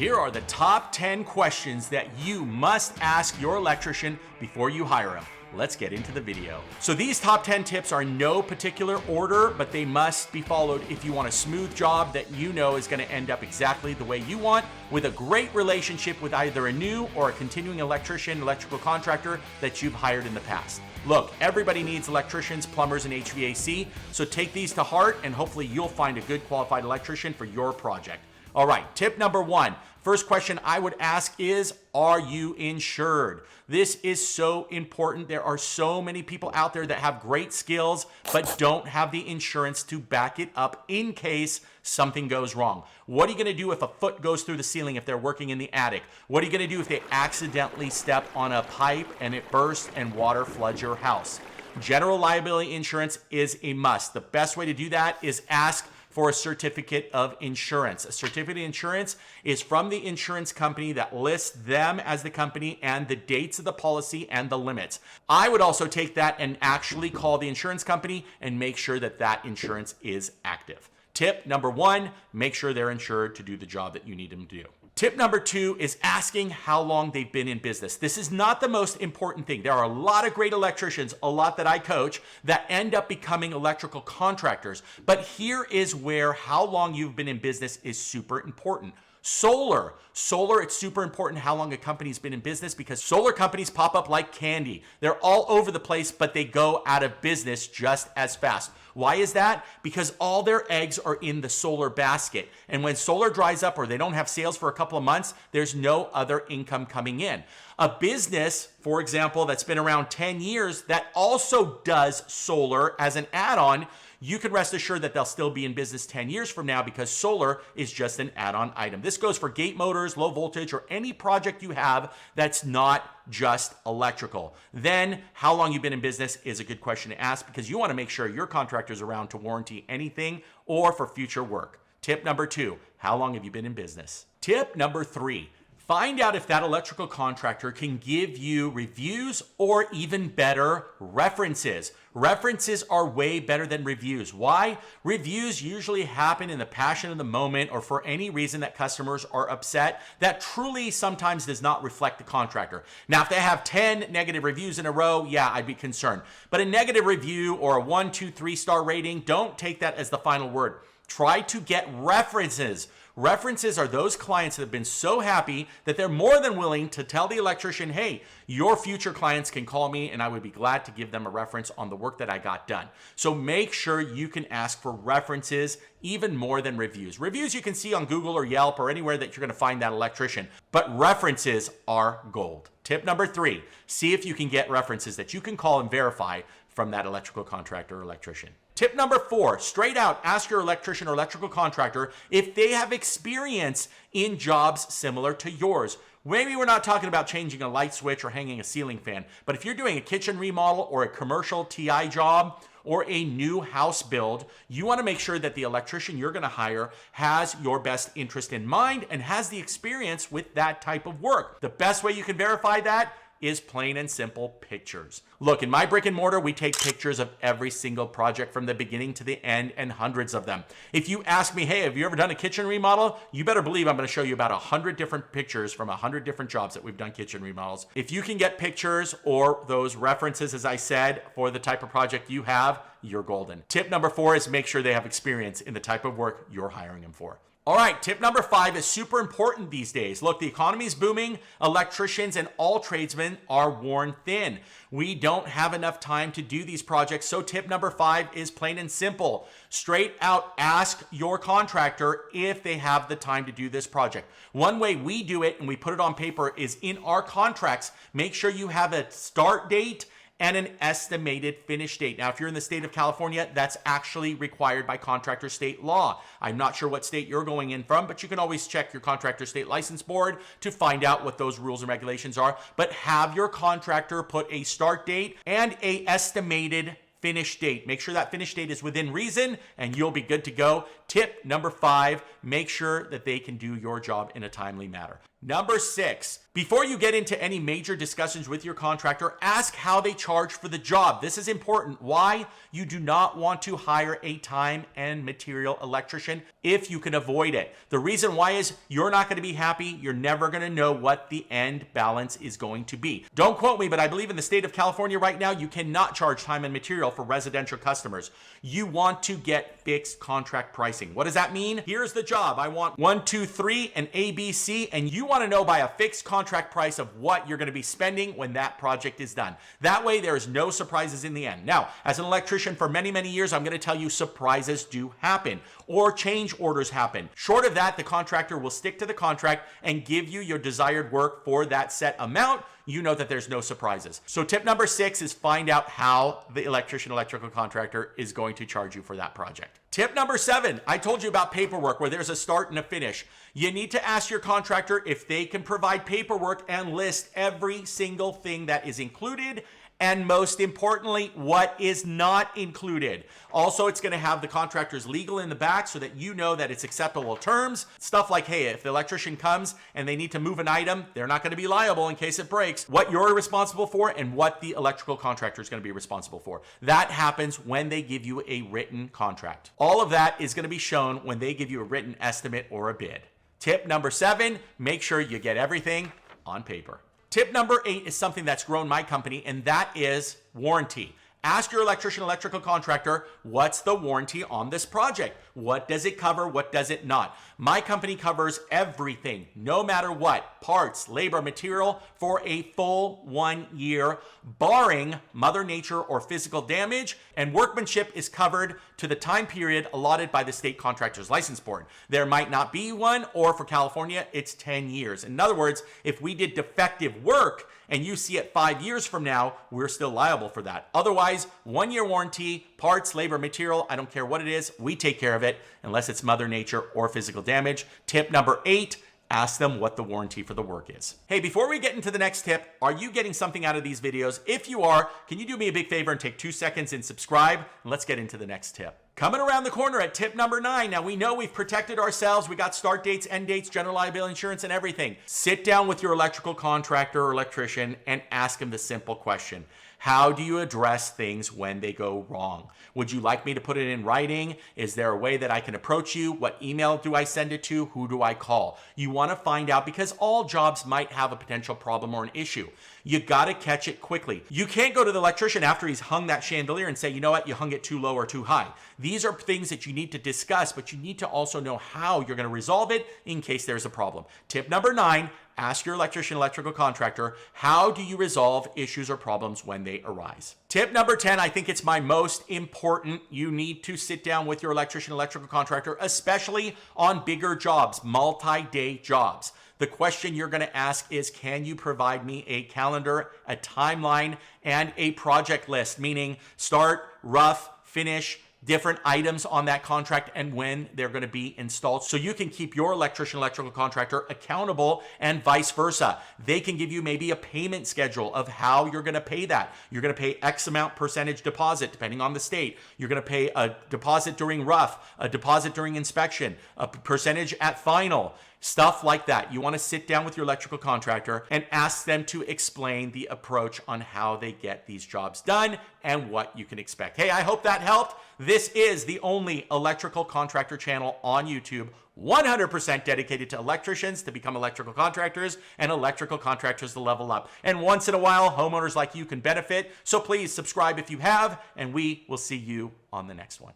Here are the top 10 questions that you must ask your electrician before you hire him. Let's get into the video. So these top 10 tips are no particular order, but they must be followed if you want a smooth job that you know is going to end up exactly the way you want, with a great relationship with either a new or a continuing electrician, electrical contractor that you've hired in the past. Look, everybody needs electricians, plumbers, and HVAC, so take these to heart and hopefully you'll find a good qualified electrician for your project. All right, tip number one. First question I would ask is, are you insured? This is so important. There are so many people out there that have great skills, but don't have the insurance to back it up in case something goes wrong. What are you gonna do if a foot goes through the ceiling if they're working in the attic? What are you gonna do if they accidentally step on a pipe and it bursts and water floods your house? General liability insurance is a must. The best way to do that is ask for a certificate of insurance. A certificate of insurance is from the insurance company that lists them as the company and the dates of the policy and the limits. I would also take that and actually call the insurance company and make sure that that insurance is active. Tip number one, make sure they're insured to do the job that you need them to do. Tip number two is asking how long they've been in business. This is not the most important thing. There are a lot of great electricians, a lot that I coach, that end up becoming electrical contractors. But here is where how long you've been in business is super important. Solar, it's super important how long a company's been in business because solar companies pop up like candy. They're all over the place, but they go out of business just as fast. Why is that? Because all their eggs are in the solar basket. And when solar dries up or they don't have sales for a couple of months, there's no other income coming in. A business, for example, that's been around 10 years that also does solar as an add-on, you can rest assured that they'll still be in business 10 years from now because solar is just an add-on item. This goes for gate motors, low voltage, or any project you have that's not just electrical. Then, how long you've been in business is a good question to ask because you want to make sure your contractor's around to warranty anything or for future work. Tip number two, how long have you been in business? Tip number three, find out if that electrical contractor can give you reviews or even better, references. References are way better than reviews. Why? Reviews usually happen in the passion of the moment or for any reason that customers are upset that truly sometimes does not reflect the contractor. Now, if they have 10 negative reviews in a row, yeah, I'd be concerned. But a negative review or a 1, 2, 3-star rating, don't take that as the final word. Try to get references. References are those clients that have been so happy that they're more than willing to tell the electrician, hey, your future clients can call me and I would be glad to give them a reference on the work that I got done. So make sure you can ask for references even more than reviews. Reviews you can see on Google or Yelp or anywhere that you're going to find that electrician, but references are gold. Tip number three, see if you can get references that you can call and verify from that electrical contractor or electrician. Tip number four, straight out, ask your electrician or electrical contractor if they have experience in jobs similar to yours. Maybe we're not talking about changing a light switch or hanging a ceiling fan, but if you're doing a kitchen remodel or a commercial TI job or a new house build, you want to make sure that the electrician you're going to hire has your best interest in mind and has the experience with that type of work. The best way you can verify that is plain and simple pictures. Look, in my brick and mortar, we take pictures of every single project from the beginning to the end and hundreds of them. If you ask me, hey, have you ever done a kitchen remodel? You better believe I'm gonna show you about 100 different pictures from 100 different jobs that we've done kitchen remodels. If you can get pictures or those references, as I said, for the type of project you have, you're golden. Tip number four is make sure they have experience in the type of work you're hiring them for. All right, tip number five is super important these days. Look, the economy is booming. Electricians and all tradesmen are worn thin. We don't have enough time to do these projects. So tip number five is plain and simple. Straight out, ask your contractor if they have the time to do this project. One way we do it and we put it on paper is in our contracts. Make sure you have a start date and an estimated finish date. Now, if you're in the state of California, that's actually required by contractor state law. I'm not sure what state you're going in from, but you can always check your contractor state license board to find out what those rules and regulations are. But have your contractor put a start date and a estimated finish date. Make sure that finish date is within reason and you'll be good to go. Tip number 5, make sure that they can do your job in a timely manner. Number 6, before you get into any major discussions with your contractor, ask how they charge for the job. This is important. Why? You do not want to hire a time and material electrician if you can avoid it. The reason why is you're not going to be happy. You're never going to know what the end balance is going to be. Don't quote me, but I believe in the state of California right now, you cannot charge time and material for residential customers. You want to get fixed contract pricing. What does that mean? Here's the job. I want 1, 2, 3 and ABC, and you want to know by a fixed contract price of what you're going to be spending when that project is done. That way there is no surprises in the end. Now, as an electrician for many, many years, I'm going to tell you surprises do happen or change orders happen. Short of that, the contractor will stick to the contract and give you your desired work for that set amount. You know that there's no surprises. So tip number 6 is find out how the electrical contractor is going to charge you for that project. Tip number 7, I told you about paperwork where there's a start and a finish. You need to ask your contractor if they can provide paperwork and list every single thing that is included, and most importantly, what is not included. Also, it's going to have the contractor's legal in the back so that you know that it's acceptable terms. Stuff like, hey, if the electrician comes and they need to move an item, they're not going to be liable in case it breaks. What you're responsible for and what the electrical contractor is going to be responsible for. That happens when they give you a written contract. All of that is going to be shown when they give you a written estimate or a bid. Tip number 7, make sure you get everything on paper. Tip number 8 is something that's grown my company, and that is warranty. Ask your electrical contractor, what's the warranty on this project? What does it cover? What does it not? My company covers everything, no matter what, parts, labor, material, for a full 1 year, barring Mother Nature or physical damage, and workmanship is covered to the time period allotted by the state contractor's license board. There might not be one, or for California, it's 10 years. In other words, if we did defective work, and you see it 5 years from now, we're still liable for that. Otherwise, 1 year warranty, parts, labor, material, I don't care what it is, we take care of it unless it's Mother Nature or physical damage. Tip number 8, ask them what the warranty for the work is. Hey, before we get into the next tip, are you getting something out of these videos? If you are, can you do me a big favor and take 2 seconds and subscribe? And let's get into the next tip. Coming around the corner at tip number 9. Now, we know we've protected ourselves. We got start dates, end dates, general liability insurance, and everything. Sit down with your electrical contractor or electrician and ask him the simple question. How do you address things when they go wrong? Would you like me to put it in writing? Is there a way that I can approach you? What email do I send it to? Who do I call? You want to find out because all jobs might have a potential problem or an issue. You got to catch it quickly. You can't go to the electrician after he's hung that chandelier and say, you know what, you hung it too low or too high. These are things that you need to discuss, but you need to also know how you're going to resolve it in case there's a problem. Tip number 9, ask your electrical contractor, how do you resolve issues or problems when they arise? Tip number 10, I think it's my most important. You need to sit down with your electrical contractor, especially on bigger jobs, multi-day jobs. The question you're going to ask is, can you provide me a calendar, a timeline, and a project list, meaning start, rough, finish, different items on that contract and when they're going to be installed, so you can keep your electrical contractor accountable and vice versa. They can give you maybe a payment schedule of how you're going to pay that. You're going to pay X amount percentage deposit depending on the state. You're going to pay a deposit during rough, a deposit during inspection, a percentage at final. Stuff like that. You want to sit down with your electrical contractor and ask them to explain the approach on how they get these jobs done and what you can expect. Hey, I hope that helped. This is the only electrical contractor channel on YouTube, 100% dedicated to electricians to become electrical contractors and electrical contractors to level up. And once in a while, homeowners like you can benefit. So please subscribe if you have, and we will see you on the next one.